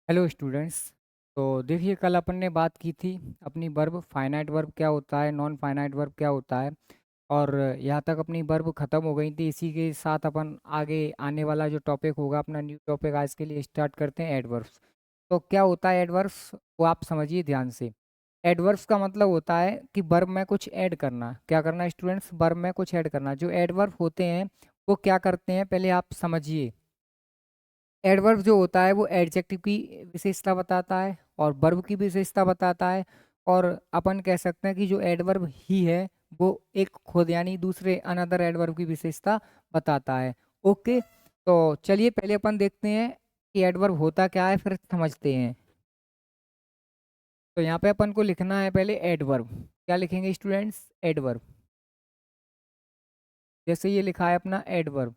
Hello students. तो देखिए, कल अपन ने बात की थी अपनी वर्ब फाइनाइट वर्ब क्या होता है, नॉन फाइनाइट वर्ब क्या होता है। और यहाँ तक अपनी वर्ब ख़त्म हो गई थी। इसी के साथ अपन आगे आने वाला जो टॉपिक होगा, अपना न्यू टॉपिक आज के लिए स्टार्ट करते हैं, एडवर्ब्स। तो क्या होता है एडवर्ब्स, वो आप समझिए ध्यान से। एडवर्ब्स का मतलब होता है कि वर्ब में कुछ ऐड करना। क्या करना स्टूडेंट्स? वर्ब में कुछ ऐड करना। जो एडवर्ब होते हैं वो क्या करते हैं, पहले आप समझिए। एडवर्ब जो होता है वो एडजेक्टिव की विशेषता बताता है और वर्ब की विशेषता बताता है। और अपन कह सकते हैं कि जो एडवर्ब ही है वो एक खुद यानी दूसरे अनदर एडवर्ब की विशेषता बताता है। ओके, तो चलिए पहले अपन देखते हैं कि एडवर्ब होता क्या है, फिर समझते हैं। तो यहाँ पे अपन को लिखना है पहले एडवर्ब। क्या लिखेंगे स्टूडेंट्स? एडवर्ब। जैसे ये लिखा है अपना एडवर्ब।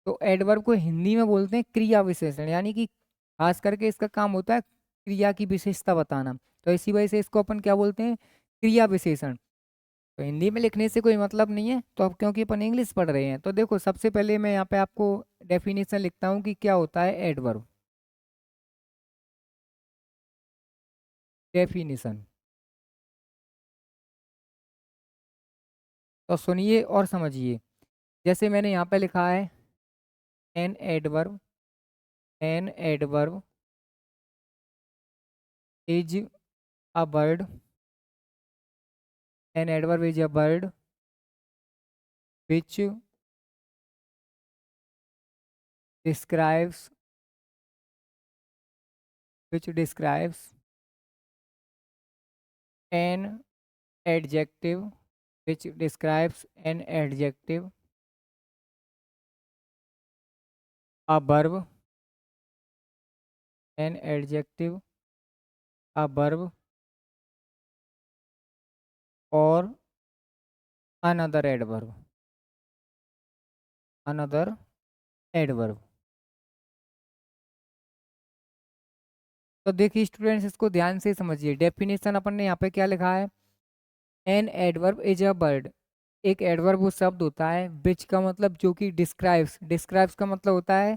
तो एडवर्ब को हिंदी में बोलते हैं क्रिया विशेषण, यानी कि खास करके इसका काम होता है क्रिया की विशेषता बताना। तो इसी वजह से इसको अपन क्या बोलते हैं? क्रिया विशेषण। तो हिंदी में लिखने से कोई मतलब नहीं है, तो अब क्योंकि अपन इंग्लिश पढ़ रहे हैं तो देखो, सबसे पहले मैं यहाँ पे आपको डेफिनेशन लिखता हूँ कि क्या होता है एडवर्ब। डेफिनेशन। तो सुनिए और समझिए। जैसे मैंने यहाँ पे लिखा है, an adverb, an adverb is a word, an adverb is a word which describes which describes an adjective, which describes an adjective, a verb, an adjective, a verb, or another adverb, another adverb। तो देखिए students, इसको ध्यान से समझिए। Definition अपन ने यहाँ पे क्या लिखा है? An adverb is a word. एक एडवर्ब वो शब्द होता है विच का मतलब जो कि डिस्क्राइब्स, डिस्क्राइब्स का मतलब होता है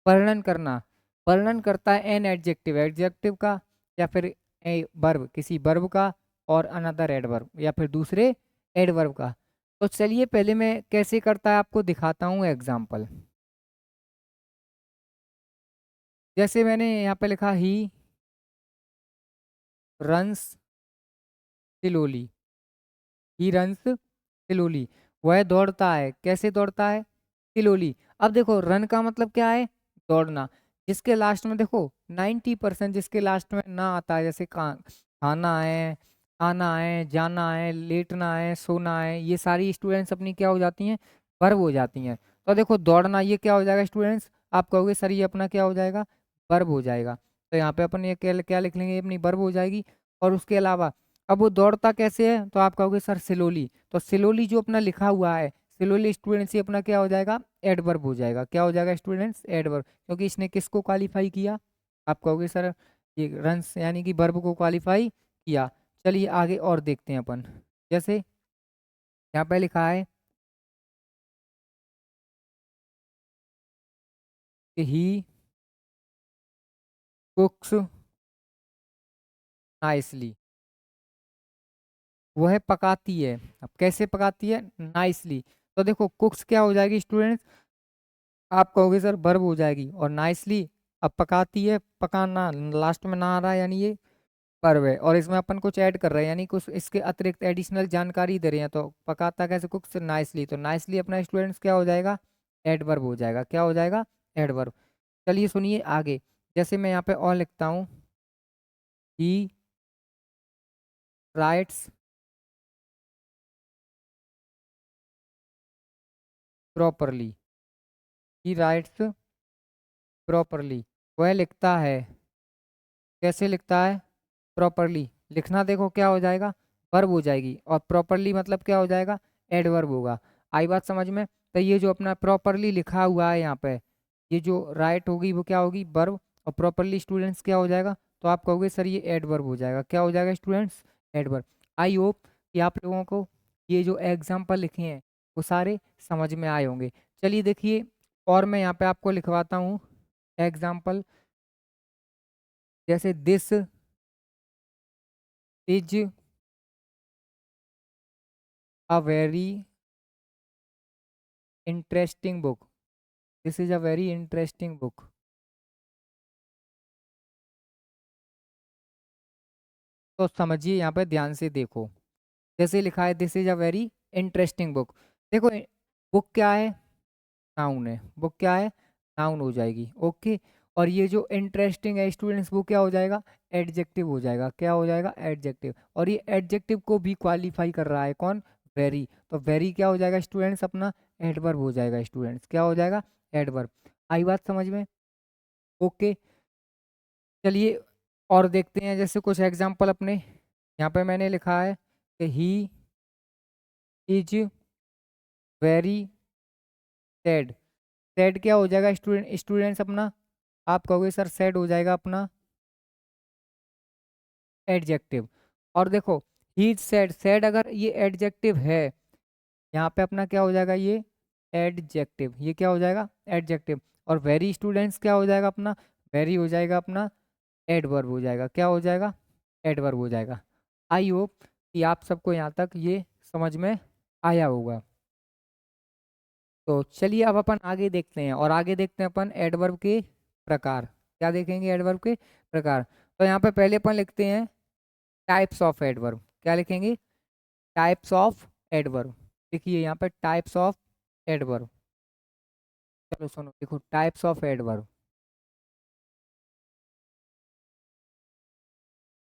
वर्णन करना। वर्णन करता है एन एडजेक्टिव, एडजेक्टिव का, या फिर ए वर्ब, किसी वर्ब का, और अनदर एडवर्ब या फिर दूसरे एडवर्ब का। तो चलिए पहले मैं कैसे करता है आपको दिखाता हूँ एग्जाम्पल। जैसे मैंने यहाँ पे लिखा he runs slowly, he runs slowly. वह दौड़ता है। कैसे दौड़ता है? स्लोली। अब देखो, रन का मतलब क्या है? दौड़ना। जिसके लास्ट में देखो 90% जिसके लास्ट में ना आता है, जैसे खाना है, आना है, जाना है, लेटना है, सोना है, ये सारी स्टूडेंट्स अपनी क्या हो जाती हैं? वर्ब हो जाती हैं। तो देखो दौड़ना ये क्या हो जाएगा स्टूडेंट्स? आप कहोगे सर ये अपना क्या हो जाएगा? वर्ब हो जाएगा। तो यहाँ पे अपन ये क्या क्या लिख लेंगे? ये अपनी वर्ब हो जाएगी। और उसके अलावा अब वो दौड़ता कैसे है? तो आप कहोगे सर स्लोली। तो स्लोली जो अपना लिखा हुआ है, स्लोली स्टूडेंट्स, ये अपना क्या हो जाएगा? एडवर्ब हो जाएगा। क्या हो जाएगा स्टूडेंट्स? एडवर्ब। क्योंकि इसने किसको क्वालिफाई किया? आप कहोगे सर ये रन्स यानी कि वर्ब को क्वालिफाई किया। चलिए आगे और देखते हैं अपन। जैसे यहाँ पे लिखा है कि ही कुक्स नाइसली। वह पकाती है। अब कैसे पकाती है? नाइसली। तो देखो कुक्स क्या हो जाएगी स्टूडेंट्स? आप कहोगे सर वर्ब हो जाएगी। और नाइसली, अब पकाती है, पकाना लास्ट में ना आ रहा है, यानी ये वर्ब है। और इसमें अपन कुछ ऐड कर रहे हैं, यानी कुछ इसके अतिरिक्त एडिशनल जानकारी दे रहे हैं। तो पकाता कैसे? कुक्स नाइसली। तो नाइसली अपना स्टूडेंट्स क्या हो जाएगा? एडवर्ब हो जाएगा। क्या हो जाएगा? एडवर्ब। चलिए सुनिए आगे। जैसे मैं यहाँ पे और लिखता हूँ, ही राइट्स प्रॉपरली, ही राइट्स प्रॉपरली। वह लिखता है। कैसे लिखता है? प्रॉपरली। लिखना देखो क्या हो जाएगा? वर्ब हो जाएगी। और प्रॉपरली मतलब क्या हो जाएगा? एडवर्ब होगा। आई बात समझ में? तो ये जो अपना प्रॉपरली लिखा हुआ है यहाँ पे, ये जो राइट होगी वो क्या होगी? वर्ब। और प्रॉपरली स्टूडेंट्स क्या हो जाएगा? तो आप कहोगे सर ये एडवर्ब हो जाएगा। क्या हो जाएगा स्टूडेंट्स? एडवर्ब। आई होप कि आप लोगों को ये जो एग्जाम्पल लिखे हैं वो सारे समझ में आए होंगे। चलिए देखिए, और मैं यहाँ पे आपको लिखवाता हूँ एग्जाम्पल। जैसे is a very interesting book. This is a very interesting book. तो समझिए, यहाँ पे ध्यान से देखो। जैसे लिखा है this is a very interesting book. देखो, बुक क्या है? नाउन है। बुक क्या है? नाउन हो जाएगी। ओके। और ये जो इंटरेस्टिंग है स्टूडेंट्स, वो क्या हो जाएगा? एडजेक्टिव हो जाएगा। क्या हो जाएगा? एडजेक्टिव। और ये एडजेक्टिव को भी क्वालिफाई कर रहा है कौन? वेरी। तो वेरी क्या हो जाएगा स्टूडेंट्स? अपना एडवर्ब हो जाएगा स्टूडेंट्स। क्या हो जाएगा? एडवर्ब। आई बात समझ में? ओके। चलिए और देखते हैं, जैसे कुछ एग्जाम्पल अपने यहाँ पे मैंने लिखा है कि he is very sad. Sad क्या हो जाएगा स्टूडेंट्स अपना? आप कहोगे सर सैड हो जाएगा अपना एडजेक्टिव। और देखो, ही इज सैड, सैड अगर ये एडजेक्टिव है, यहाँ पे अपना क्या हो जाएगा? ये एडजेक्टिव। ये क्या हो जाएगा? एडजेक्टिव। और वेरी स्टूडेंट्स क्या हो जाएगा अपना? वेरी हो जाएगा अपना एडवर्ब हो जाएगा। क्या हो जाएगा? एडवर्ब हो जाएगा। आई होप कि आप सबको यहाँ तक ये समझ में आया होगा। तो चलिए अब अपन आगे देखते हैं, और आगे देखते हैं अपन एडवर्ब के प्रकार। क्या देखेंगे? एडवर्ब के प्रकार। तो यहाँ पे पहले अपन लिखते हैं टाइप्स ऑफ एडवर्ब। क्या लिखेंगे? Types of adverb. देखिए यहाँ पे टाइप्स ऑफ एडवर्ब। चलो सुनो, देखो types of adverb.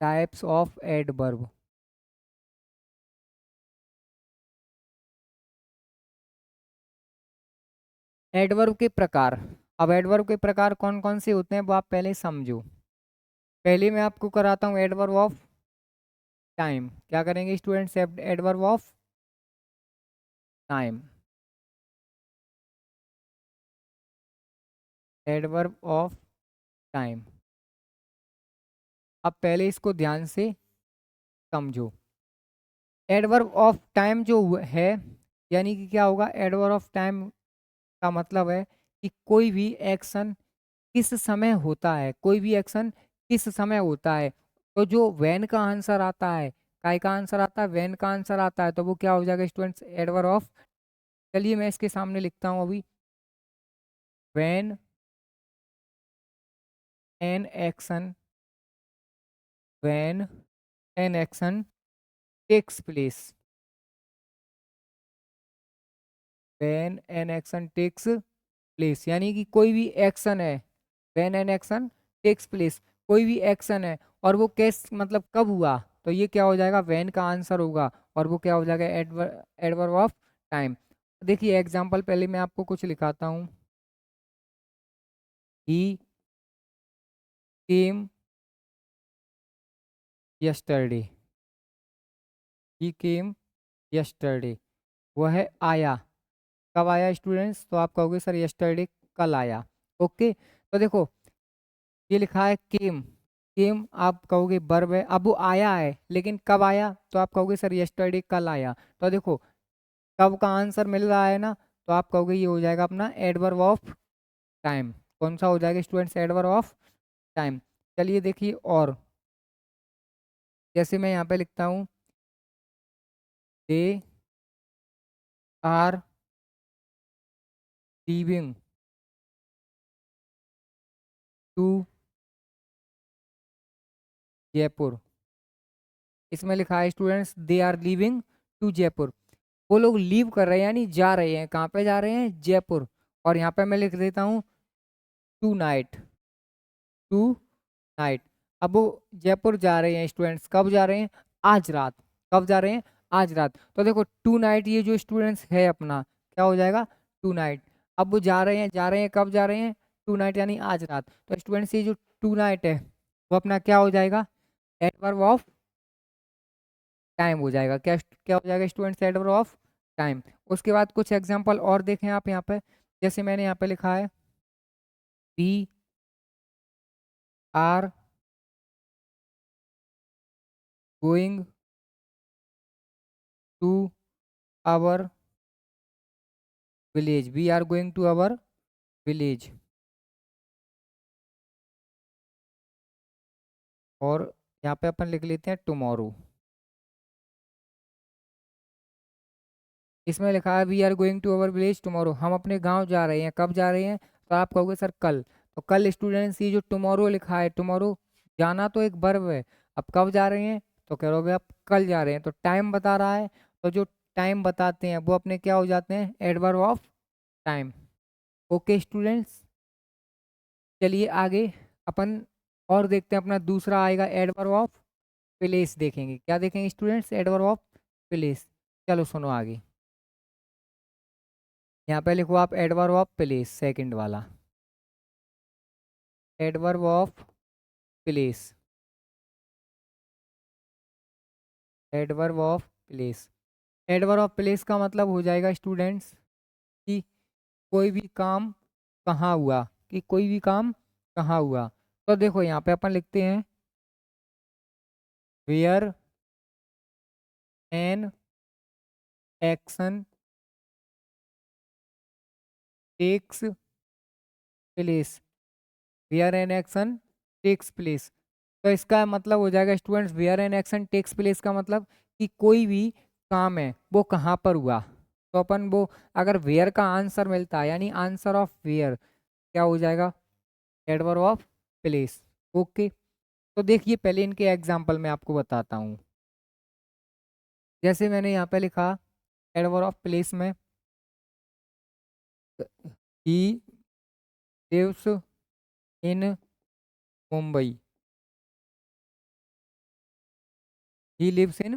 Types of adverb. Adverb के प्रकार। अब एडवर्ब के प्रकार कौन कौन से होते हैं वो आप पहले समझो। पहले मैं आपको कराता हूँ एडवर्ब ऑफ टाइम। क्या करेंगे students? Adverb of time. Adverb of time. अब पहले इसको ध्यान से समझो। एडवर्ब ऑफ टाइम जो है, यानी कि क्या होगा? एडवर्ब ऑफ टाइम का मतलब है कि कोई भी एक्शन किस समय होता है। कोई भी एक्शन किस समय होता है। तो जो व्हेन का आंसर आता है, काय का आंसर आता है? व्हेन का आंसर आता है, तो वो क्या हो जाएगा स्टूडेंट्स? Adverb of. चलिए मैं इसके सामने लिखता हूँ अभी। When an action, when an action takes place, when an action takes place, यानी कि कोई भी एक्शन है, when an action takes place, कोई भी एक्शन है और वो कैस मतलब कब हुआ, तो ये क्या हो जाएगा? व्हेन का आंसर होगा। और वो क्या हो जाएगा? Adverb of time. देखिए एग्जांपल पहले मैं आपको कुछ लिखाता हूँ। ही केम यस्टरडे। ही केम यस्टरडे। वह आया। कब आया स्टूडेंट्स? तो आप कहोगे सर यस्टरडे, कल आया। ओके। तो देखो ये लिखा है केम। केम आप कहोगे वर्ब है। अब वो आया है, लेकिन कब आया? तो आप कहोगे सर यस्टरडे, कल आया। तो देखो कब का आंसर मिल रहा है ना, तो आप कहोगे ये हो जाएगा अपना एडवर्ब ऑफ टाइम। कौन सा हो जाएगा स्टूडेंट्स? Adverb of time. चलिए देखिए, और जैसे मैं यहाँ पे लिखता हूँ they are leaving to Jaipur. इसमें लिखा है students they are leaving to Jaipur. वो लोग लीव कर रहे हैं, यानी जा रहे हैं। कहाँ पे जा रहे हैं? जयपुर। और यहाँ पे मैं लिख देता हूँ टू नाइट। To night. अब वो जयपुर जा रहे हैं स्टूडेंट्स। कब जा रहे हैं? आज रात। कब जा रहे हैं? आज रात। तो देखो टू नाइट ये जो स्टूडेंट्स है अपना, क्या हो जाएगा? Tonight. अब वो जा रहे हैं कब जा रहे हैं? टू नाइट, यानी आज रात। तो स्टूडेंट्स ये जो टू नाइट है वो अपना क्या हो जाएगा? एडवर्ब ऑफ टाइम हो जाएगा। क्या क्या हो जाएगा स्टूडेंट्स? Adverb of time. उसके बाद कुछ एग्जांपल और देखें आप यहाँ पे। जैसे मैंने यहाँ पे लिखा है we are going to our village. We are going to our village. और यहाँ पे अपन लिख लेते हैं टुमारो। इसमें लिखा है we are going to our village tomorrow, हम अपने गांव जा रहे हैं। कब जा रहे हैं? तो आप कहोगे सर कल। तो कल स्टूडेंट्स, ये जो टुमारो लिखा है, टुमारो जाना तो एक वर्ब है। अब कब जा रहे हैं? तो कहोगे आप कल जा रहे हैं, तो टाइम बता रहा है। तो जो टाइम बताते हैं वो अपने क्या हो जाते हैं? Adverb of time. Okay students, चलिए आगे अपन और देखते हैं। अपना दूसरा आएगा एडवर्ब ऑफ प्लेस, देखेंगे। क्या देखेंगे स्टूडेंट्स? Adverb of place. चलो सुनो आगे। यहाँ पे लिखो आप एडवर्ब ऑफ प्लेस, सेकंड वाला, adverb of place, adverb of place. Adverb of place का मतलब हो जाएगा स्टूडेंट्स कि कोई भी काम कहाँ हुआ, कि कोई भी काम कहाँ हुआ। तो देखो यहाँ पे अपन लिखते हैं where an action takes place, where an action takes place. तो इसका मतलब हो जाएगा students, where an action takes place का मतलब कि कोई भी काम है वो कहाँ पर हुआ। तो अपन वो, अगर वेयर का आंसर मिलता है यानी आंसर ऑफ वेयर, क्या हो जाएगा? Adverb of place. ओके, तो देखिए पहले इनके एग्जाम्पल मैं आपको बताता हूँ। जैसे मैंने यहाँ पे लिखा एडवर्ब ऑफ प्लेस में, he lives in Mumbai, he lives in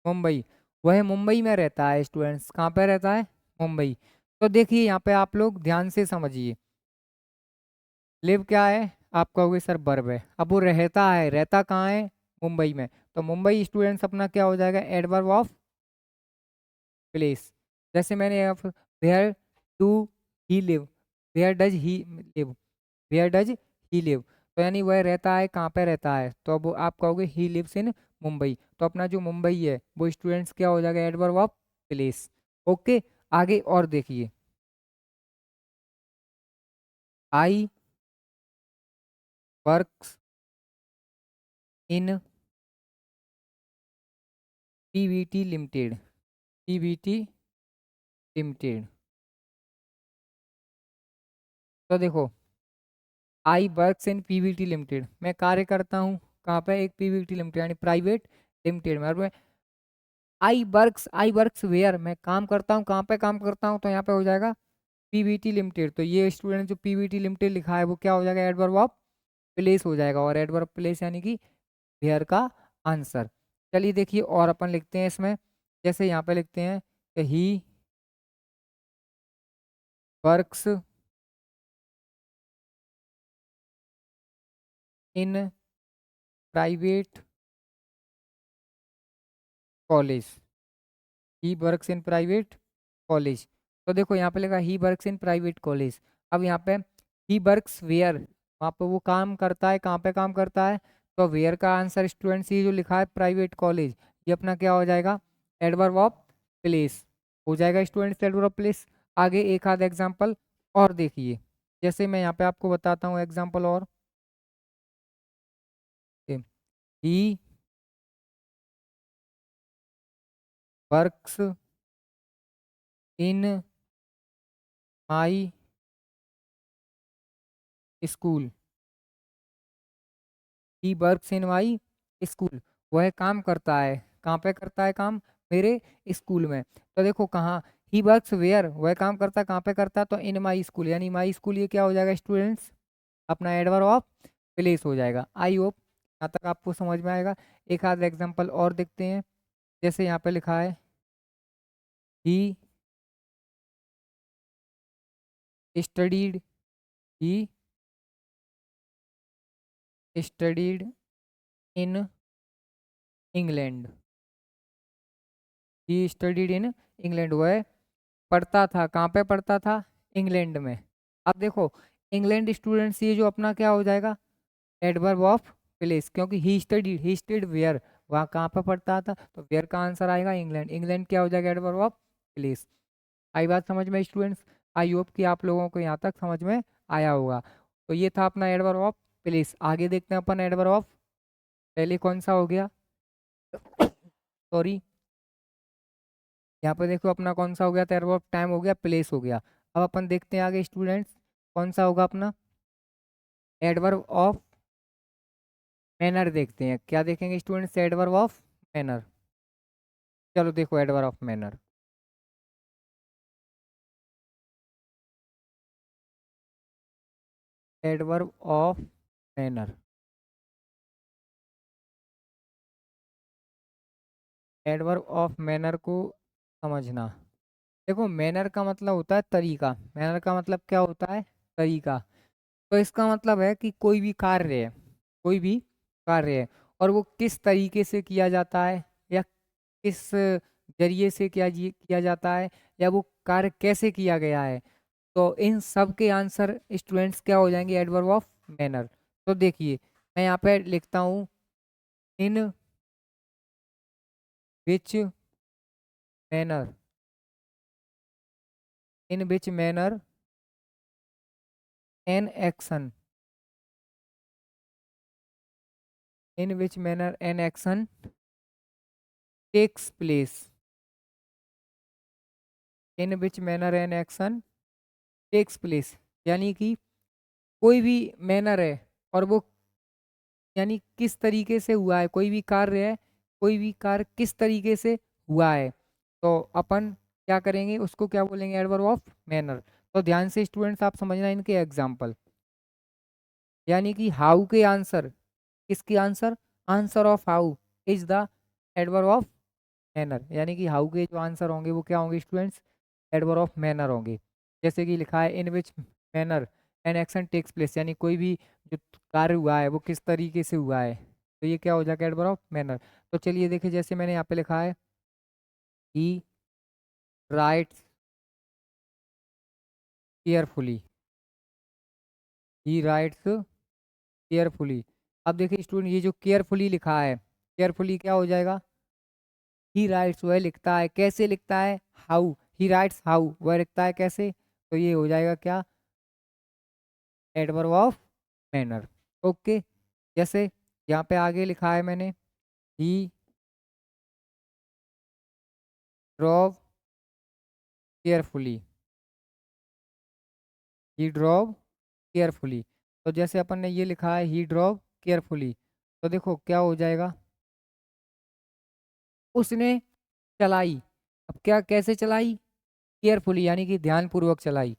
Mumbai, वह मुंबई में रहता है। स्टूडेंट्स कहाँ पे रहता है? मुंबई। तो देखिए यहाँ पे आप लोग ध्यान से समझिए, लिव क्या है? आप कहोगे सर वर्ब है। अब वो रहता है, रहता कहाँ है? मुंबई में। तो मुंबई स्टूडेंट्स अपना क्या हो जाएगा? Adverb of place. जैसे मैंने अब where do he live, where does he live, where does he live, तो यानी वह रहता है कहाँ पे रहता है? तो अब आप कहोगे ही लिव्स इन मुंबई। तो अपना जो मुंबई है वो स्टूडेंट्स क्या हो जाएगा? Adverb of place. ओके, आगे और देखिए, I works in PVT limited, PVT limited. तो देखो, I works in PVT limited, मैं कार्य करता हूँ कहाँ पे? एक पीवीटी लिमिटेड यानी प्राइवेट लिमिटेड में। और मैं आई वर्क्स वेयर, मैं काम करता हूँ कहाँ पे? काम करता हूँ तो यहाँ पे हो जाएगा पीवीटी लिमिटेड। तो ये स्टूडेंट जो पीवीटी लिमिटेड लिखा है वो क्या हो जाएगा? एडवर्ब ऑफ प्लेस हो जाएगा। और एडवर्ब प्लेस यानी कि वेयर का आंसर। चलिए देखिए और अपन लिखते हैं इसमें। जैसे यहाँ पे लिखते हैं कि he works in private college, he works in private college. तो देखो यहाँ पे लिखा he works in private college. अब यहाँ पे ही वर्क्स वेयर, वहाँ पे वो काम करता है कहाँ पे? काम करता है। तो वेयर का आंसर स्टूडेंट्स ये जो लिखा है प्राइवेट कॉलेज, ये अपना क्या हो जाएगा? एडवर्ब ऑफ प्लेस हो जाएगा स्टूडेंट्स, एडवर्ब ऑफ प्लेस। आगे एक आध एग्जाम्पल और देखिए। जैसे मैं यहाँ पे आपको बताता हूँ एग्जाम्पल और, he works in my school, he works in my school, वह काम करता है कहाँ पे? करता है काम मेरे स्कूल में। तो देखो कहाँ, ही वर्क्स वेयर, वह काम करता है कहाँ पे? करता है तो इन माई स्कूल, यानी माई स्कूल ये क्या हो जाएगा स्टूडेंट्स? अपना एडवर्ब ऑफ प्लेस हो जाएगा। आई होप यहाँ तक आपको समझ में आएगा। एक आध एग्जांपल और देखते हैं। जैसे यहाँ पे लिखा है he studied, he studied in England, he studied in England, वह पढ़ता था कहाँ पे? पढ़ता था इंग्लैंड में। अब देखो इंग्लैंड स्टूडेंट्स ये जो अपना क्या हो जाएगा? एडवर्ब ऑफ प्लेस, क्योंकि ही स्टडीड वेयर, वहाँ कहाँ पे पढ़ता था? तो वेयर का आंसर आएगा इंग्लैंड, इंग्लैंड क्या हो जाएगा? Adverb of place. आई बात समझ में स्टूडेंट्स? आई होप कि आप लोगों को यहाँ तक समझ में आया होगा। तो ये था अपना एडवर्ब ऑफ प्लेस। आगे देखते हैं अपन एडवर्ब ऑफ पहले कौन सा हो गया, सॉरी, यहाँ पे देखो अपना कौन सा हो गया, एडवर्ब ऑफ टाइम हो गया, प्लेस हो गया। अब अपन देखते हैं आगे स्टूडेंट्स, कौन सा होगा अपना एडवर्ब ऑफ मैनर। देखते हैं क्या देखेंगे स्टूडेंट्स, एडवर्ब ऑफ मैनर। चलो देखो adverb of manner. Adverb of manner, adverb of manner को समझना। देखो मैनर का मतलब होता है तरीका, मैनर का मतलब क्या होता है, तरीका। तो इसका मतलब है कि कोई भी कार्य है, कोई भी कार्य है और वो किस तरीके से किया जाता है, या किस जरिए से किया जाता है, या वो कार्य कैसे किया गया है। तो इन सब के आंसर स्टूडेंट्स क्या हो जाएंगे, एडवर्ब ऑफ मैनर। तो देखिए मैं यहाँ पे लिखता हूँ, in which manner, in which manner an action, in which manner an action takes place, in which manner an action takes place. यानी कि कोई भी मैनर है और वो यानी किस तरीके से हुआ है, कोई भी कार्य है, कोई भी कार्य किस तरीके से हुआ है, तो अपन क्या करेंगे, उसको क्या बोलेंगे, एडवर्ब ऑफ मैनर। तो ध्यान से स्टूडेंट्स आप समझना इनके एग्जाम्पल। यानी कि हाउ के आंसर, किसके answer, answer of how is the adverb of manner. यानी कि हाउ के जो आंसर होंगे वो क्या होंगे स्टूडेंट्स, एडवर्ब ऑफ मैनर होंगे। जैसे कि लिखा है in which manner an action takes place, यानी कोई भी जो कार्य हुआ है वो किस तरीके से हुआ है, तो ये क्या हो जाएगा, एडवर्ब ऑफ मैनर। तो चलिए देखिए, जैसे मैंने यहाँ पे लिखा है, ही राइट्स केयरफुली, ही राइट्स केयरफुली। अब देखिए स्टूडेंट, ये जो केयरफुली लिखा है, केयरफुली क्या हो जाएगा, ही राइट्स वह लिखता है, कैसे लिखता है, हाउ, ही राइट्स हाउ वह लिखता है कैसे, तो ये हो जाएगा क्या, एडवर्ब ऑफ मैनर। ओके, जैसे यहाँ पे आगे लिखा है मैंने, ही ड्रॉव केयरफुली, ही ड्रॉव केयरफुली। तो जैसे अपन ने ये लिखा है ही ड्रॉव केयरफुली, तो देखो क्या हो जाएगा, उसने चलाई। अब क्या, कैसे चलाई, केयरफुली यानी कि ध्यानपूर्वक चलाई।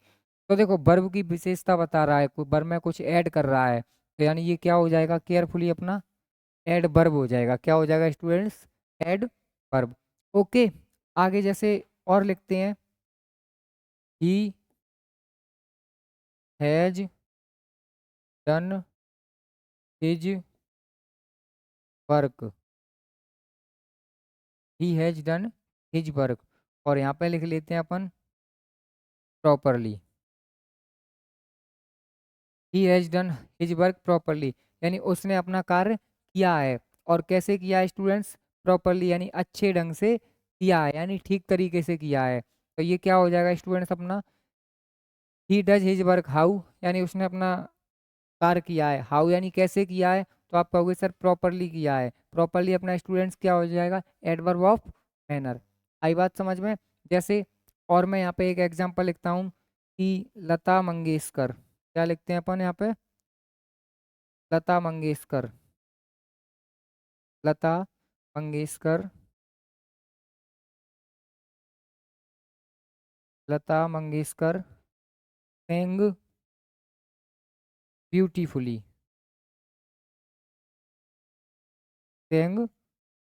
तो देखो वर्ब की विशेषता बता रहा है, कोई वर्ब में कुछ ऐड कर रहा है, तो यानी ये क्या हो जाएगा, केयरफुली अपना एड वर्ब हो जाएगा। क्या हो जाएगा स्टूडेंट्स, एड वर्ब। ओके, आगे जैसे और लिखते हैं, he has done his work, he has done his work. और यहाँ पे लिख लेते हैं अपन properly, he has done his work properly, यानी उसने अपना कार्य किया है। और कैसे किया है स्टूडेंट्स, प्रॉपरली यानी अच्छे ढंग से किया है, यानी ठीक तरीके से किया है। तो ये क्या हो जाएगा स्टूडेंट्स अपना, he does his work how, यानी उसने अपना कार्य किया है, हाउ यानी कैसे किया है, तो आप कहोगे सर प्रॉपरली किया है। प्रॉपरली अपना स्टूडेंट्स क्या हो जाएगा, एडवर्ब ऑफ मैनर। आई बात समझ में। जैसे और मैं यहाँ पे एक एग्जांपल लिखता हूँ कि लता मंगेशकर, क्या लिखते हैं अपन यहाँ पे, लता मंगेशकर, लता मंगेशकर, लता मंगेशकर सेंग ब्यूटीफुली, सेंग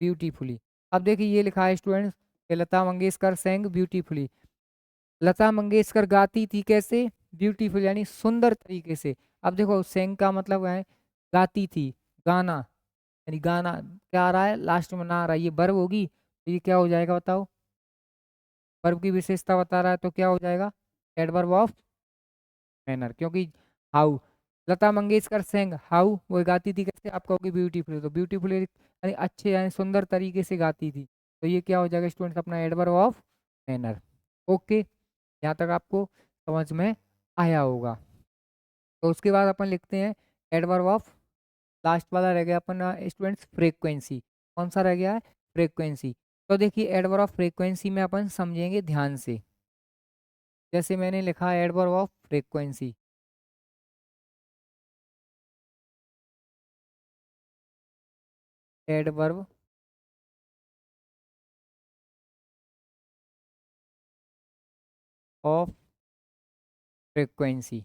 ब्यूटीफुली। अब देखिए ये लिखा है स्टूडेंट्स कि लता मंगेशकर सेंग ब्यूटीफुली, लता मंगेशकर गाती थी कैसे, ब्यूटीफुल यानी सुंदर तरीके से। अब देखो सेंग का मतलब है गाती थी, गाना, यानी गाना क्या आ रहा है, लास्ट में ना आ रहा है, ये वर्ब होगी, तो ये क्या हो जाएगा बताओ, वर्ब की विशेषता बता रहा है, तो क्या हो जाएगा, एडवर्ब ऑफ मैनर। क्योंकि हाउ, लता मंगेशकर सेंग हाउ, वो गाती थी कैसे, आप कहोगे ब्यूटीफुल, तो ब्यूटीफुल यानी अच्छे यानी सुंदर तरीके से गाती थी। तो ये क्या हो जाएगा स्टूडेंट्स, अपना एडवर्ब ऑफ मैनर। ओके, यहाँ तक आपको समझ में आया होगा। तो उसके बाद अपन लिखते हैं एडवर्ब ऑफ लास्ट वाला रह गया अपना स्टूडेंट्स फ्रीक्वेंसी। कौन सा रह गया है? फ्रीक्वेंसी। तो देखिए एडवर्ब ऑफ फ्रीक्वेंसी में अपन समझेंगे ध्यान से। जैसे मैंने लिखा है adverb of frequency, adverb of frequency.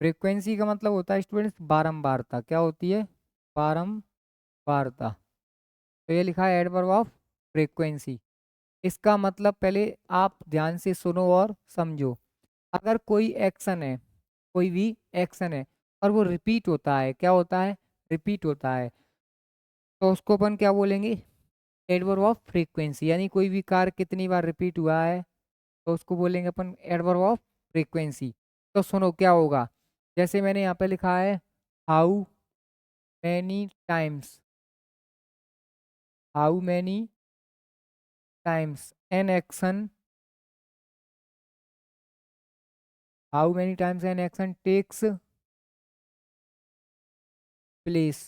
Frequency का मतलब होता है स्टूडेंट्स बारंबारता। क्या होती है? बारंबारता। तो ये लिखा है एडवर्ब ऑफ फ्रीक्वेंसी। इसका मतलब पहले आप ध्यान से सुनो और समझो। अगर कोई एक्शन है, कोई भी एक्शन है और वो रिपीट होता है, क्या होता है? रिपीट होता है, तो उसको अपन क्या बोलेंगे? Adverb of frequency. यानी कोई भी कार्य कितनी बार रिपीट हुआ है तो उसको बोलेंगे अपन एडवर्ब ऑफ फ्रीक्वेंसी। तो सुनो क्या होगा। जैसे मैंने यहाँ पे लिखा है how many times, how many times an action, how many times an action takes place,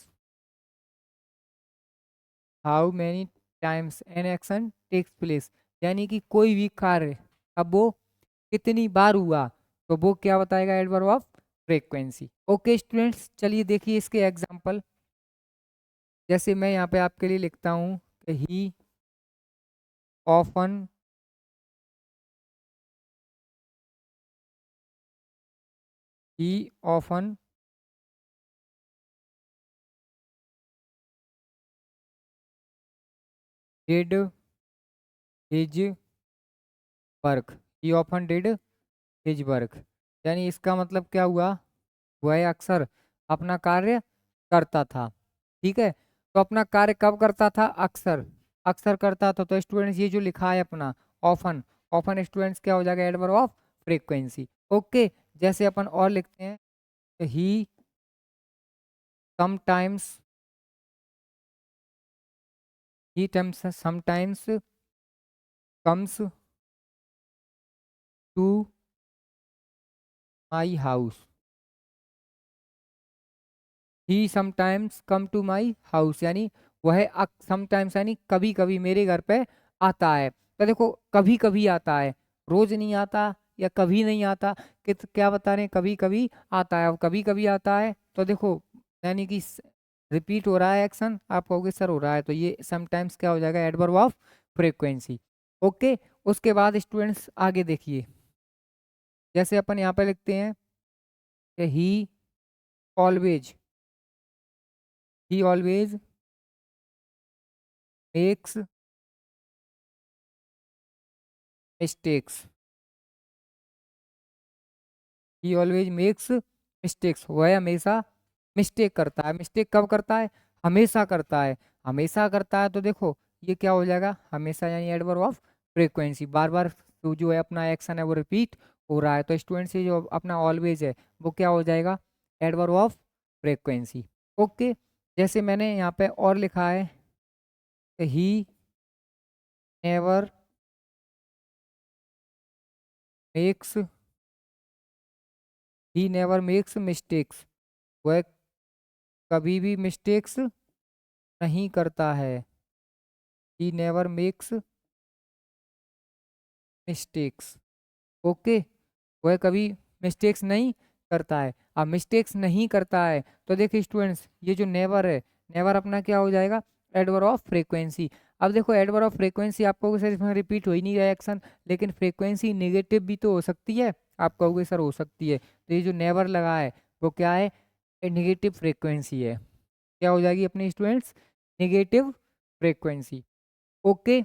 how many times an action takes place. यानी कि कोई भी कार्य अब वो कितनी बार हुआ, तो वो क्या बताएगा? Adverb of frequency. Okay students, चलिए देखिए इसके एग्जांपल। जैसे मैं यहाँ पे आपके लिए लिखता हूँ कि often he often did his work, he often did his work. यानी इसका मतलब क्या हुआ? वह अक्सर अपना कार्य करता था। ठीक है, तो अपना कार्य कब करता था? अक्सर, अक्सर करता था। तो स्टूडेंट्स ये जो लिखा है अपना ऑफन, ऑफन स्टूडेंट्स क्या हो जाएगा? Adverb of frequency. ओके, जैसे अपन और लिखते हैं he sometimes, he sometimes comes to my house, he sometimes come to my house. यानी वह समटाइम्स यानी कभी कभी मेरे घर पे आता है। तो देखो कभी कभी आता है, रोज नहीं आता या कभी नहीं आता। क्या बता रहे हैं? कभी कभी आता है। अब कभी कभी आता है तो देखो यानी कि रिपीट हो रहा है एक्शन। आप कहोगे सर हो रहा है, तो ये समटाइम्स क्या हो जाएगा? Adverb of frequency. ओके, उसके बाद स्टूडेंट्स आगे देखिए। जैसे अपन यहाँ पे लिखते हैं ही ऑलवेज, ही ऑलवेज मेक्स मिस्टेक्स, ही ऑलवेज मेक्स मिस्टेक्स। वह हमेशा मिस्टेक करता है। मिस्टेक कब करता है? हमेशा करता है। हमेशा करता है तो देखो ये क्या हो जाएगा? हमेशा यानी एडवर्ब ऑफ फ्रीक्वेंसी। बार बार तो जो है अपना एक्शन है वो रिपीट हो रहा है। तो स्टूडेंट से जो अपना ऑलवेज है वो क्या हो जाएगा? Adverb of frequency. ओके, जैसे मैंने यहाँ पे और लिखा है he never makes, he never makes mistakes. वह कभी भी मिस्टेक्स नहीं करता है। He never makes mistakes. Okay, वह कभी मिस्टेक्स नहीं करता है। अब मिस्टेक्स नहीं करता है तो देखिए स्टूडेंट्स ये जो नेवर है, नेवर अपना क्या हो जाएगा? Adverb of frequency. अब देखो एडवर्ब ऑफ फ्रीक्वेंसी आप कहोगे सर इसमें रिपीट हो ही नहीं रहा एक्शन, लेकिन फ्रीक्वेंसी नेगेटिव भी तो हो सकती है। आप कहोगे सर हो सकती है, तो ये जो नेवर लगा है वो क्या है? नेगेटिव फ्रीक्वेंसी है। क्या हो जाएगी अपनी स्टूडेंट्स? Negative frequency. ओके,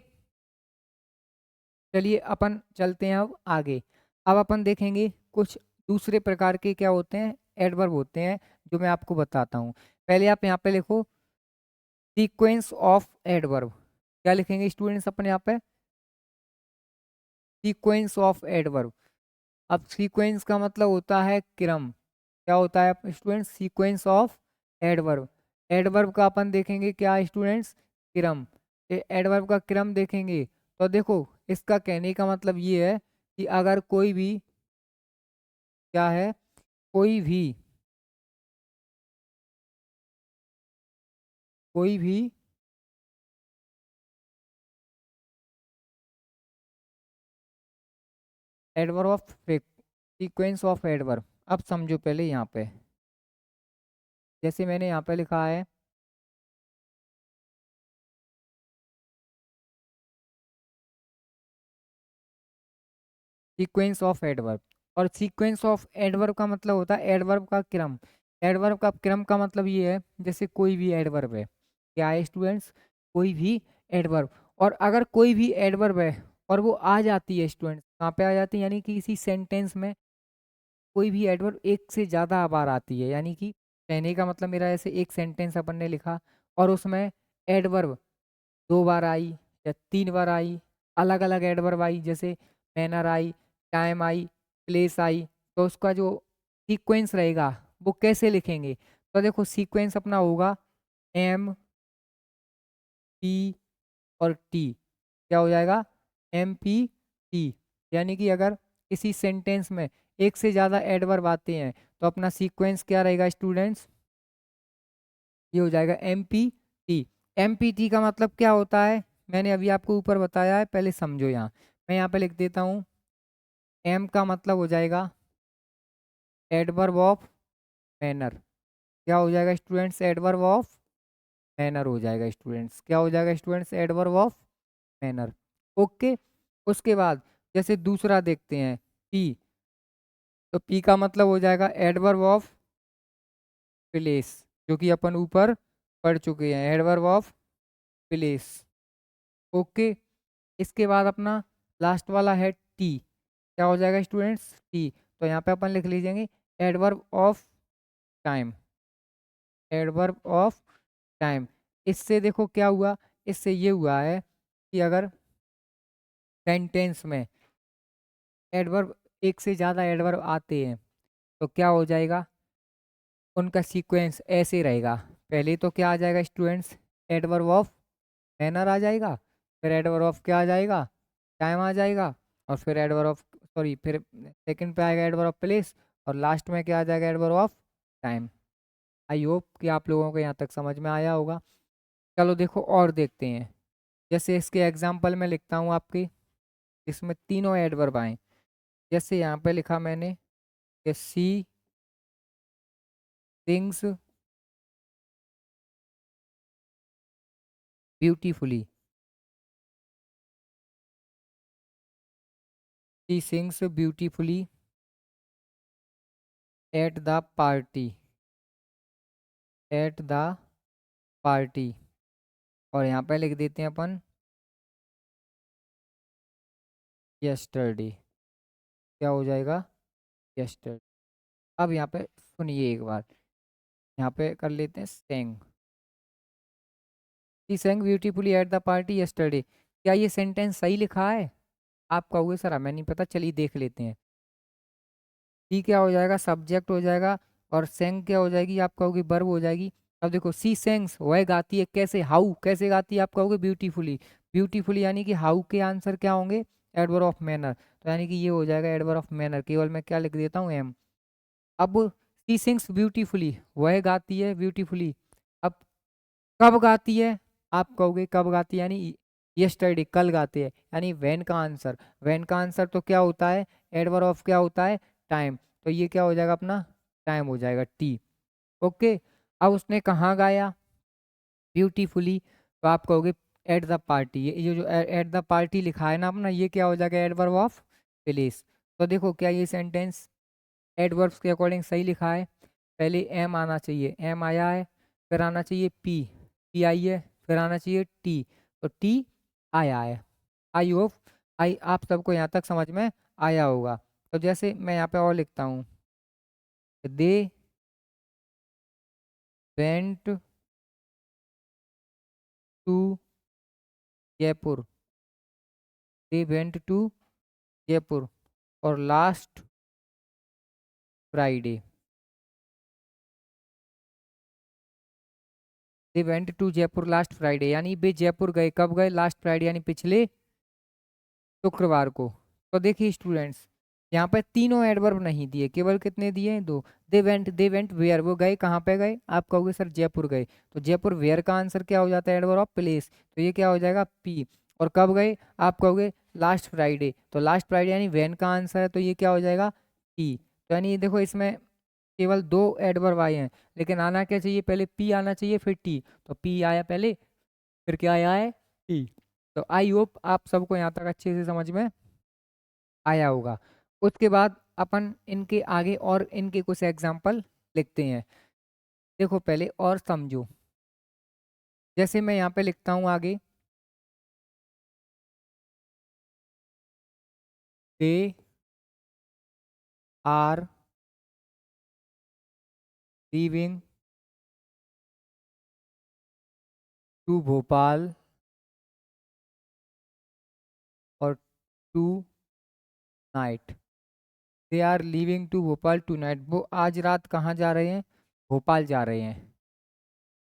चलिए अपन चलते हैं अब आगे। अब अपन देखेंगे कुछ दूसरे प्रकार के क्या होते हैं? एडवर्ब होते हैं जो मैं आपको बताता हूँ। पहले आप यहाँ पे लिखो सीक्वेंस ऑफ एडवर्ब। क्या लिखेंगे स्टूडेंट्स अपन यहाँ पे? Sequence of adverb. अब सीक्वेंस का मतलब होता है क्रम। क्या होता है students? Sequence of adverb. Adverb का अपन देखेंगे क्या स्टूडेंट्स? क्रम। एडवर्ब का क्रम देखेंगे तो देखो इसका कहने का मतलब ये है कि अगर कोई भी क्या है कोई भी adverb of sequence of adverb. अब समझो पहले यहाँ पे, जैसे मैंने यहाँ पे लिखा है सीक्वेंस ऑफ एडवर्ब, और सीक्वेंस ऑफ एडवर्ब का मतलब होता है एडवर्ब का क्रम। एडवर्ब का क्रम का मतलब ये है, जैसे कोई भी एडवर्ब है, क्या है स्टूडेंट्स, कोई भी एडवर्ब, और अगर कोई भी एडवर्ब है और वो आ जाती है स्टूडेंट्स, कहाँ पे आ जाती है, यानी कि इसी सेंटेंस में कोई भी एडवर्ब एक से ज़्यादा बार आती है, यानी कि कहने का मतलब मेरा, ऐसे एक सेंटेंस अपन ने लिखा और उसमें एडवर्ब 2 बार आई या 3 बार आई, अलग अलग एडवर्ब आई, जैसे manner I, time I, place I, तो उसका जो सीक्वेंस रहेगा वो कैसे लिखेंगे, तो देखो सीक्वेंस अपना होगा एम पी और टी। क्या हो जाएगा, एम पी टी, यानी कि अगर किसी सेंटेंस में एक से ज़्यादा एडवर्ब आते हैं तो अपना सीक्वेंस क्या रहेगा स्टूडेंट्स, ये हो जाएगा M P T. M P T का मतलब क्या होता है, मैंने अभी आपको ऊपर बताया है, पहले समझो यहाँ। मैं यहाँ पे लिख देता हूँ, एम का मतलब हो जाएगा एडवर्ब ऑफ मैनर। क्या हो जाएगा स्टूडेंट्स, एडवर्ब ऑफ मैनर हो जाएगा स्टूडेंट्स, क्या हो जाएगा students, adverb of manner. Okay, उसके बाद जैसे दूसरा देखते हैं पी, तो पी का मतलब हो जाएगा एडवर्ब ऑफ प्लेस, जो कि अपन ऊपर पढ़ चुके हैं, एडवर्ब ऑफ प्लेस। ओके, इसके बाद अपना लास्ट वाला है टी। क्या हो जाएगा स्टूडेंट्स, टी, तो यहाँ पे अपन लिख लीजिएंगे adverb of time, adverb of time. इससे देखो क्या हुआ, इससे ये हुआ है कि अगर सेंटेंस में एडवर्ब एक से ज़्यादा एडवर्ब आते हैं तो क्या हो जाएगा, उनका सीक्वेंस ऐसे रहेगा, पहले तो क्या आ जाएगा स्टूडेंट्स, एडवर्ब ऑफ मैनर आ जाएगा, फिर एडवर्ब ऑफ क्या आ जाएगा, टाइम आ जाएगा, और फिर एडवर्ब ऑफ, सॉरी, फिर सेकंड पे आएगा एडवर्ब ऑफ प्लेस, और लास्ट में क्या आ जाएगा, adverb of time. I hope कि आप लोगों को यहाँ तक समझ में आया होगा। चलो देखो और देखते हैं, जैसे इसके एग्जाम्पल में लिखता हूँ आपके, इसमें तीनों एडवर्ब आए, जैसे यहाँ पे लिखा मैंने कि she sings beautifully, she sings beautifully at the party, at the party, और यहाँ पे लिख देते हैं अपन यस्टरडे। क्या हो जाएगा, यस्टरडे। अब यहाँ पे सुनिए एक बार, यहाँ पे कर लेते हैं sang, she sang beautifully at the party yesterday. क्या ये सेंटेंस सही लिखा है, आप कहोगे सर हमें नहीं पता, चलिए देख लेते हैं। सी क्या हो जाएगा, सब्जेक्ट हो जाएगा, और सेंग क्या हो जाएगी, आप कहोगे वर्ब हो जाएगी। अब देखो सी सेंग्स, वह गाती है, कैसे, हाउ, कैसे गाती है, आप कहोगे ब्यूटीफुली, ब्यूटीफुली यानी कि हाउ के आंसर क्या होंगे, एडवर्ब ऑफ मैनर, तो यानी कि ये हो जाएगा एडवर्ब ऑफ मैनर, केवल मैं क्या लिख देता हूँ, एम। अब सी सिंग्स ब्यूटीफुली, वह गाती है ब्यूटीफुली, अब कब गाती है, आप कहोगे कब गाती है, यानी यस्टरडे, कल गाती है, यानी व्हेन का आंसर, व्हेन का आंसर तो क्या होता है, एडवर्ब ऑफ क्या होता है, टाइम, तो ये क्या हो जाएगा अपना, टाइम हो जाएगा, टी। ओके, अब उसने कहाँ गाया, ब्यूटीफुली, तो आप कहोगे एट द पार्टी, ये जो एट द पार्टी लिखा है ना अपना, ये क्या हो जाएगा, एडवर्ब ऑफ प्लेस। तो देखो क्या ये सेंटेंस एडवर्ब्स के अकॉर्डिंग सही लिखा है, पहले एम आना चाहिए, एम आया है, फिर आना चाहिए पी, पी आई है, फिर आना चाहिए टी, तो टी आया है। आई होप आई आप सबको यहाँ तक समझ में आया होगा। तो जैसे मैं यहाँ पे और लिखता हूँ, they went to Jaipur, they went to Jaipur, और last Friday, they went to Jaipur last Friday, यानी वे जयपुर गए, कब गए, लास्ट फ्राइडे यानी पिछले शुक्रवार को। तो देखिए स्टूडेंट्स, यहाँ पे तीनों एडवर्ब नहीं दिए, केवल कितने दिए हैं? दो। दे वेंट वेयर, वो गए कहाँ पे गए? आप कहोगे सर जयपुर गए, तो जयपुर वेयर का आंसर क्या हो जाता है? एडवर्ब ऑफ प्लेस, तो ये क्या हो जाएगा? पी। और कब गए? आप कहोगे लास्ट फ्राइडे, तो लास्ट फ्राइडे यानी वेन का आंसर है, तो ये क्या हो जाएगा? पी। तो यानी ये देखो इसमें केवल दो एडवर्ब आए हैं, लेकिन आना क्या चाहिए? पहले पी आना चाहिए फिर टी, तो पी आया पहले फिर क्या आया है? टी। तो आई होप आप सबको यहाँ तक अच्छे से समझ में आया होगा। उसके बाद अपन इनके आगे और इनके कुछ एग्जाम्पल लिखते हैं। देखो पहले और समझो, जैसे मैं यहाँ पे लिखता हूँ आगे, they are leaving to Bhopal और tonight. They are leaving to Bhopal tonight, वो आज रात कहाँ जा रहे हैं? भोपाल जा रहे हैं।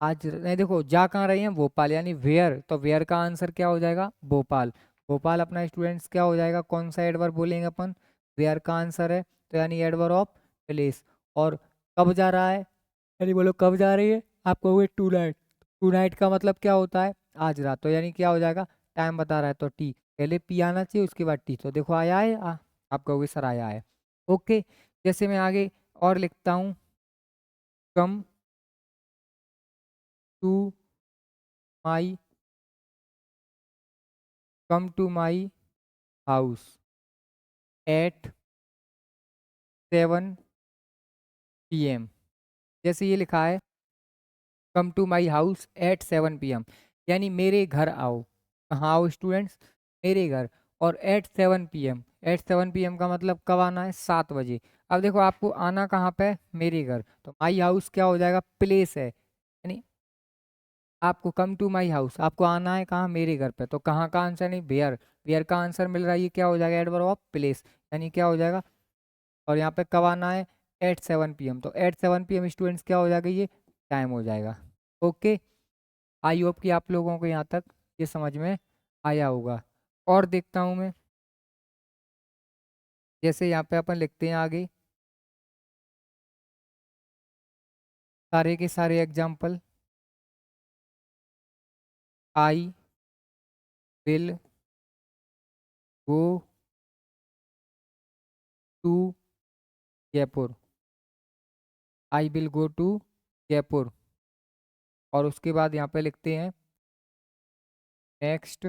आज नहीं, देखो जा कहाँ रहे हैं? भोपाल, यानी वेयर, तो वेयर का आंसर क्या हो जाएगा? भोपाल। भोपाल अपना स्टूडेंट्स क्या हो जाएगा? कौन सा एडवर्ब बोलेंगे अपन? वेयर का आंसर है, तो यानी एडवर्ब ऑफ प्लेस। और कब जा रहा है? यानी बोलो कब जा रही है? आप कहोगे टू नाइट। टू नाइट का मतलब क्या होता है? आज रात, तो यानी क्या हो जाएगा? टाइम बता रहा है तो टी, पहले पी आना चाहिए उसके बाद टी, तो देखो आया है आप कहोगे सर आया है। ओके, जैसे मैं आगे और लिखता हूँ, come to my come to my house at 7 PM। जैसे ये लिखा है, come to my house at 7 PM, यानी मेरे घर आओ। कहाँ आओ स्टूडेंट्स? मेरे घर। और एट 7 PM, एट 7 PM का मतलब कब आना है? 7 बजे। अब देखो आपको आना कहाँ पे है? मेरे घर, तो माई हाउस क्या हो जाएगा? प्लेस है, यानी आपको कम टू माई हाउस, आपको आना है कहाँ? मेरे घर पे, तो कहाँ का आंसर? नहीं, वेयर। वेयर का आंसर मिल रहा है, ये क्या हो जाएगा? एडवर्ब ऑफ प्लेस, यानी क्या हो जाएगा? और यहाँ पे कब आना है? एट 7 PM, तो एट 7 PM स्टूडेंट्स क्या हो जाएगा? ये टाइम हो जाएगा। ओके, आई होप कि आप लोगों को यहाँ तक ये समझ में आया होगा। और देखता हूँ मैं, जैसे यहाँ पे अपन लिखते हैं आगे सारे के सारे examples, I will go to Jaipur. I will go to Jaipur. और उसके बाद यहाँ पे लिखते हैं next,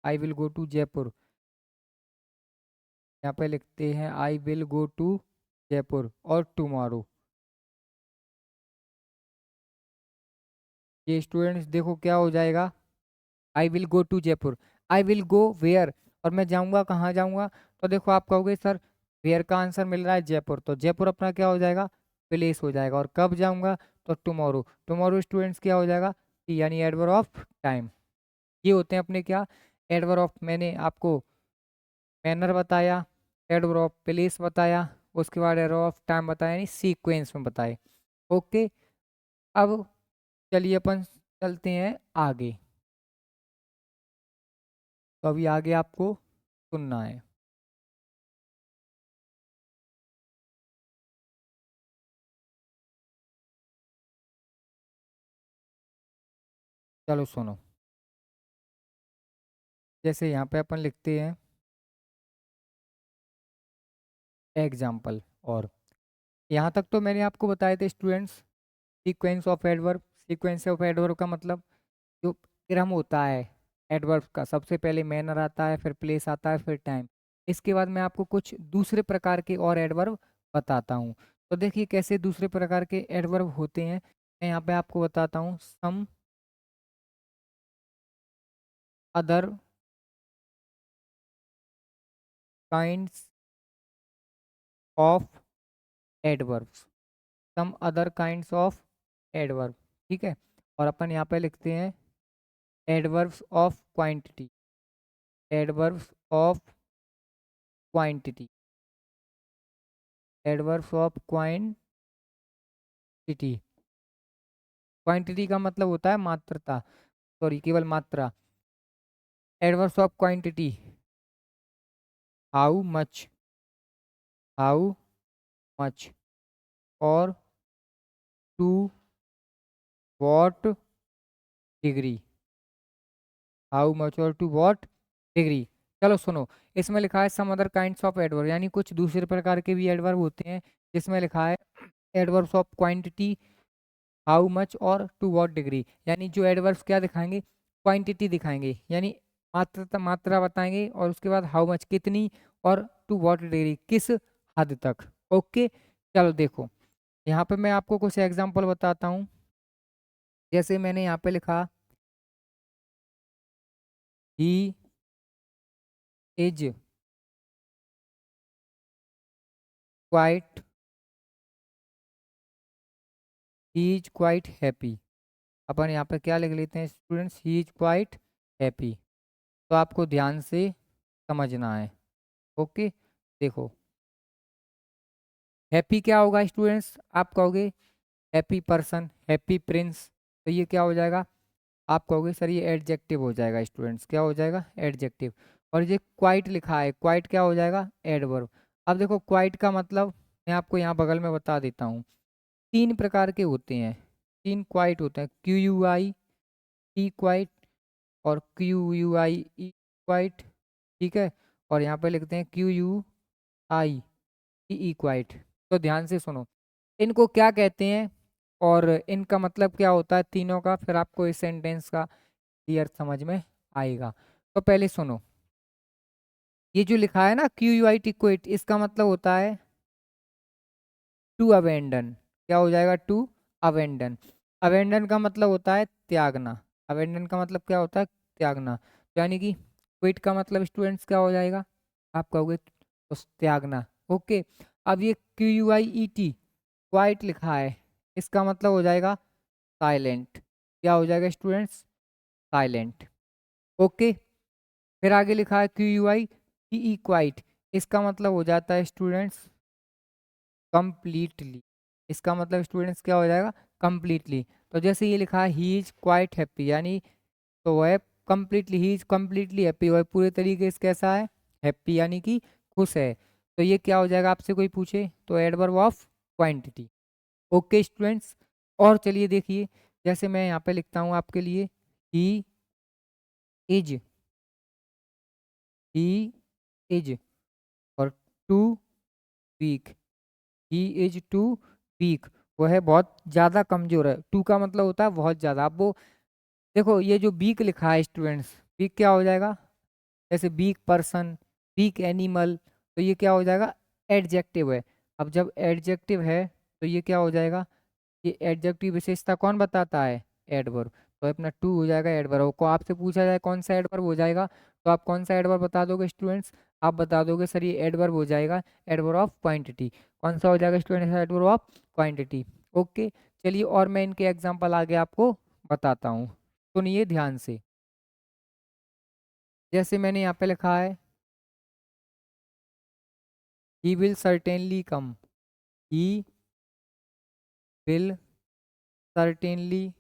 I will go to Jaipur. यहाँ पे लिखते हैं I will go to Jaipur और टुमारो। ये स्टूडेंट्स देखो क्या हो जाएगा? I will go to Jaipur, I will go where, और मैं जाऊंगा कहाँ जाऊंगा? तो देखो आप कहोगे सर वेयर का आंसर मिल रहा है जयपुर, तो जयपुर अपना क्या हो जाएगा? प्लेस हो जाएगा। और कब जाऊंगा? तो टुमारो। टुमारो स्टूडेंट्स क्या हो जाएगा? यानी एडवर्ब ऑफ टाइम। ये होते हैं अपने क्या? एडवर्ब ऑफ, मैंने आपको मैनर बताया, एडवर्ब ऑफ प्लेस बताया, उसके बाद एडवर्ब ऑफ टाइम बताया, यानी सीक्वेंस में बताए। ओके, अब चलिए अपन चलते हैं आगे, तो अभी आगे आपको सुनना है। चलो सुनो, जैसे यहाँ पे अपन लिखते हैं एग्जाम्पल। और यहाँ तक तो मैंने आपको बताए थे students, sequence of adverb. Sequence of adverb का मतलब जो क्रम होता है एडवर्ब का, सबसे पहले मैनर आता है, फिर प्लेस आता है, फिर टाइम। इसके बाद मैं आपको कुछ दूसरे प्रकार के और एडवर्ब बताता हूँ। तो देखिए कैसे दूसरे प्रकार के एडवर्ब होते हैं, मैं यहाँ पे आपको बताता हूँ। Some other kinds of adverbs, some other kinds of adverb, ठीक है। और अपन यहाँ पे लिखते हैं adverbs of quantity, adverbs of quantity, adverbs of quantity. Quantity का मतलब होता है मात्रता, सॉरी केवल मात्रा। Adverbs of quantity how much, how much, और to what degree, how much और टू वॉट डिग्री। चलो सुनो, इसमें लिखा है some other kinds of adverb, यानी कुछ दूसरे प्रकार के भी एडवर्ब होते हैं, जिसमें लिखा है adverbs of quantity, how much और टू व्हाट डिग्री, यानी जो एडवर्ब्स क्या दिखाएंगे, क्वांटिटी दिखाएंगे, यानी मात्रा मात्रा बताएंगे, और उसके बाद हाउ मच कितनी, और टू व्हाट डिग्री किस हद तक। ओके, चलो देखो, यहाँ पे मैं आपको कुछ एग्जांपल बताता हूँ। जैसे मैंने यहाँ पे लिखा, he is quite, he is quite happy. अपन यहाँ पे क्या लिख लेते हैं students, he is quite happy. तो आपको ध्यान से समझना है। ओके, देखो, हैप्पी क्या होगा स्टूडेंट्स, आप कहोगे हैप्पी पर्सन, हैप्पी प्रिंस, तो ये क्या हो जाएगा, आप कहोगे सर ये एडजेक्टिव हो जाएगा स्टूडेंट्स, क्या हो जाएगा, एडजेक्टिव। और ये क्वाइट लिखा है, क्वाइट क्या हो जाएगा, एडवर्ब। अब देखो क्वाइट का मतलब मैं आपको यहाँ बगल में बता देता हूँ, तीन प्रकार के होते हैं, तीन क्वाइट होते हैं, Q U I T quite, और क्यू यू आई ई क्वाइट, ठीक है, और यहाँ पे लिखते हैं क्यू यू आई ई क्वाइट। तो ध्यान से सुनो, इनको क्या कहते हैं और इनका मतलब क्या होता है तीनों का, फिर आपको इस सेंटेंस का क्लियर समझ में आएगा। तो पहले सुनो, ये जो लिखा है ना Q U I T quit, इसका मतलब होता है टू अवेंडन, क्या हो जाएगा, टू अवेंडन। अवेंडन का मतलब होता है त्यागना, अवेंडन का मतलब क्या होता है, त्यागना, यानी कि क्विट का मतलब स्टूडेंट्स क्या हो जाएगा, आप कहोगे तो त्यागना। ओके, अब ये क्यू यू आई ई टी क्वाइट लिखा है, इसका मतलब हो जाएगा साइलेंट, क्या हो जाएगा स्टूडेंट्स, साइलेंट। ओके, फिर आगे लिखा है Q U I T E quite, इसका मतलब हो जाता है स्टूडेंट्स कंप्लीटली, इसका मतलब स्टूडेंट्स क्या हो जाएगा, कंप्लीटली। तो जैसे ये लिखा है ही इज क्वाइट हैप्पी, यानी तो वह completely, he is completely happy, वह पूरे तरीके से कैसा है, हैप्पी, यानी कि खुश है। तो ये क्या हो जाएगा, आपसे कोई पूछे तो adverb of quantity. Okay students, और चलिए देखिए, जैसे मैं यहाँ पे लिखता हूँ आपके लिए, ही इज, ही इज, और too weak, he is too weak, वो है बहुत ज़्यादा कमजोर है, टू का मतलब होता है बहुत ज़्यादा। अब वो देखो, ये जो वीक लिखा है स्टूडेंट्स, वीक क्या हो जाएगा, जैसे वीक पर्सन, वीक एनिमल, तो ये क्या हो जाएगा, एडजेक्टिव है। अब जब एडजेक्टिव है तो ये क्या हो जाएगा, ये एडजेक्टिव विशेषता कौन बताता है, एडवर्ब। तो अपना टू हो जाएगा एडवर्ब को, आपसे पूछा जाए कौन सा एडवर्ब हो जाएगा, तो आप कौन सा एडवर्ब बता दोगे स्टूडेंट्स, आप बता दोगे सर ये एडवर्ब हो जाएगा, एडवर्ब ऑफ क्वांटिटी। कौन सा हो जाएगा students, adverb of quantity. Okay, चलिए और मैं इनके एग्जाम्पल आगे आपको बताता हूँ, सुनिए ध्यान से। जैसे मैंने यहाँ पे लिखा है, he will certainly come, he will certainly,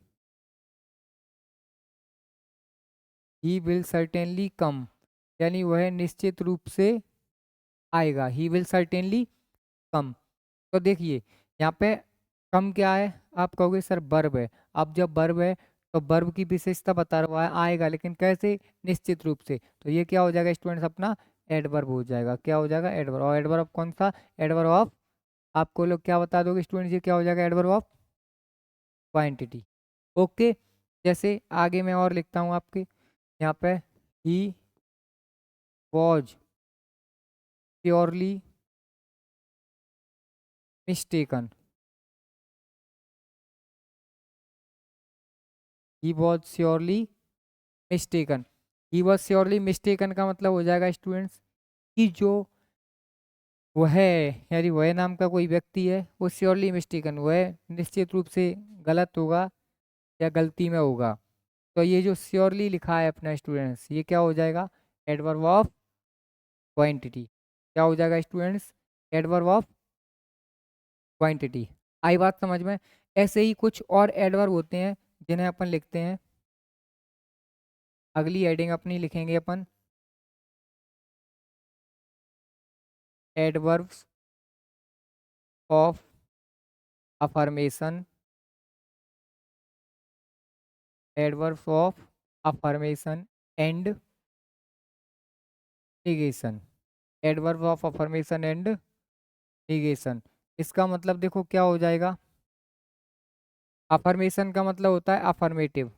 he will certainly come, यानी वह निश्चित रूप से आएगा, ही विल सर्टेनली कम। तो देखिए यहाँ पे कम क्या है, आप कहोगे सर वर्ब है। अब जब वर्ब है तो वर्ब की विशेषता बता रहा है, आएगा लेकिन कैसे, निश्चित रूप से, तो ये क्या हो जाएगा स्टूडेंट्स, अपना एडवर्ब हो जाएगा, क्या हो जाएगा, एडवर्ब। और एडवर्ब कौन सा, एडवर्ब ऑफ, आपको लोग क्या बता दोगे स्टूडेंट्स, ये क्या हो जाएगा, एडवर्ब ऑफ क्वांटिटी। ओके, जैसे आगे मैं और लिखता हूँ आपके यहाँ पे, he was purely mistaken, he was surely mistaken, he was surely mistaken का मतलब हो जाएगा स्टूडेंट्स कि जो वह है, यानी वह नाम का कोई व्यक्ति है, वो श्योरली मिस्टेकन, वह निश्चित रूप से गलत होगा या गलती में होगा। तो ये जो श्योरली लिखा है अपना स्टूडेंट्स, ये क्या हो जाएगा, एडवर्ब ऑफ क्वांटिटी, क्या हो जाएगा स्टूडेंट्स, एडवर्ब ऑफ क्वांटिटी। आई बात समझ में। ऐसे ही कुछ और एडवर्ब होते हैं जिन्हें अपन लिखते हैं, अगली हेडिंग अपनी लिखेंगे अपन, adverbs of affirmation, adverbs of affirmation and negation, adverb of affirmation and negation. इसका मतलब देखो क्या हो जाएगा, अफर्मेशन का मतलब होता है अफर्मेटिव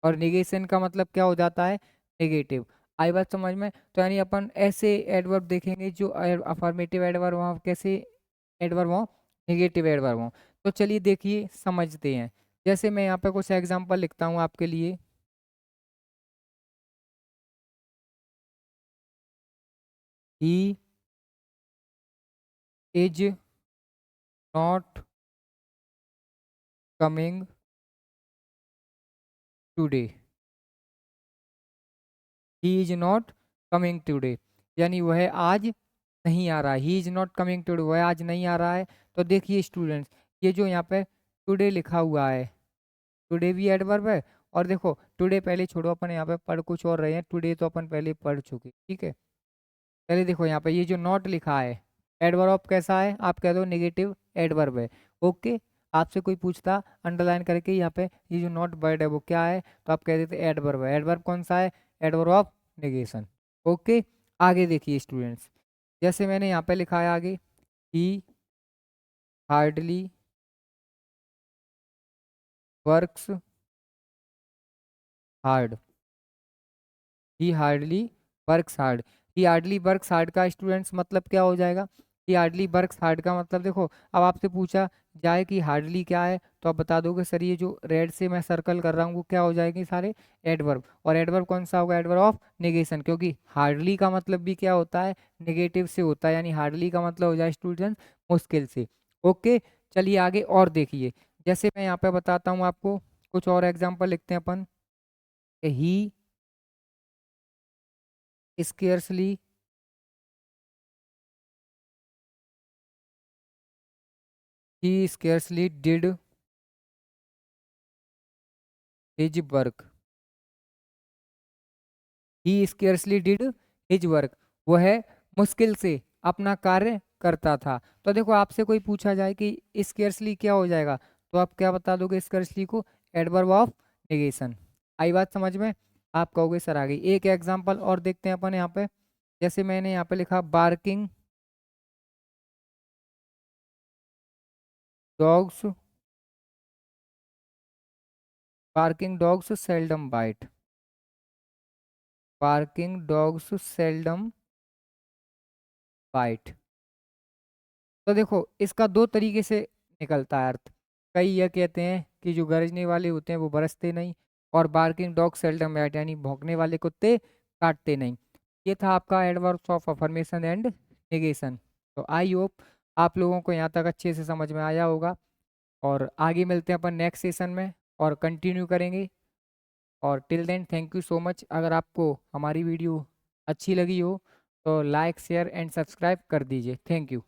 और निगेशन का मतलब क्या हो जाता है, नेगेटिव। आई बात समझ में? तो यानी अपन ऐसे एडवर्ब देखेंगे जो अफर्मेटिव एडवर्ब हो, कैसे एडवर्ब हो, नेगेटिव एडवर्ब हो। तो चलिए देखिए समझते हैं। जैसे मैं यहाँ पे कुछ एग्जांपल लिखता हूँ आपके लिए। He is not coming today, he is not coming today, यानी वह आज नहीं आ रहा है। He is not coming today, वह आज नहीं आ रहा है। तो देखिए स्टूडेंट्स, ये जो यहाँ पे टुडे लिखा हुआ है, टुडे भी एडवर्ब है। और देखो टुडे पहले छोड़ो, अपन यहाँ पे पढ़ कुछ और रहे हैं, टुडे तो अपन पहले पढ़ चुके, ठीक है। पहले देखो यहाँ पे ये जो नॉट लिखा है, एडवर्ब कैसा है, आप कह दो नेगेटिव एडवर्ब है। ओके, आपसे कोई पूछता अंडरलाइन करके यहाँ पे ये जो नॉट वर्ड है वो क्या है, तो आप कह देते एडवर्ब है। एडवर्ब कौन सा है, एडवर्ब ऑफ नेगेशन। ओके, आगे देखिए स्टूडेंट्स, जैसे मैंने यहाँ पे लिखा है आगे, ही हार्डली वर्क्स हार्ड, ही हार्डली वर्क्स हार्ड। ही हार्डली वर्क्स हार्ड का स्टूडेंट्स मतलब क्या हो जाएगा, ही हार्डली वर्क्स हार्ड का मतलब देखो, अब आपसे पूछा जाए कि हार्डली क्या है, तो आप बता दोगे सर ये जो रेड से मैं सर्कल कर रहा हूँ वो क्या हो जाएंगे, सारे एडवर्ब। और एडवर्ब कौन सा होगा, एडवर्ब ऑफ नेगेशन, क्योंकि हार्डली का मतलब भी क्या होता है, नेगेटिव से होता है। यानी हार्डली का मतलब हो जाए स्टूडेंट मुश्किल से। ओके, चलिए आगे और देखिए। जैसे मैं यहाँ पे बताता हूँ आपको, कुछ और एग्जाम्पल लिखते हैं अपन। ही scarcely he scarcely did his work, he scarcely did his work, वह मुश्किल से अपना कार्य करता था। तो देखो आपसे कोई पूछा जाए कि स्केर्सली क्या हो जाएगा, तो आप क्या बता दोगे स्केर्सली को, एडवर्ब ऑफ नेगेशन। आई बात समझ में? आप कहोगे सर आ गई। एक एग्जांपल और देखते हैं अपन यहाँ पे। जैसे मैंने यहाँ पे लिखा, barking dogs, barking dogs seldom bite, barking dogs seldom bite. तो देखो इसका दो तरीके से निकलता है अर्थ। कई यह कहते हैं कि जो गरजने वाले होते हैं वो बरसते नहीं, और बार्किंग डॉग सेल्डम बैट, यानी भौंकने वाले कुत्ते काटते नहीं। ये था आपका adverbs of affirmation and negation. तो आई होप आप लोगों को यहाँ तक अच्छे से समझ में आया होगा। और आगे मिलते हैं अपन नेक्स्ट सेशन में और कंटिन्यू करेंगे। और till then thank you so much. अगर आपको हमारी वीडियो अच्छी लगी हो तो लाइक शेयर एंड सब्सक्राइब कर दीजिए। Thank you.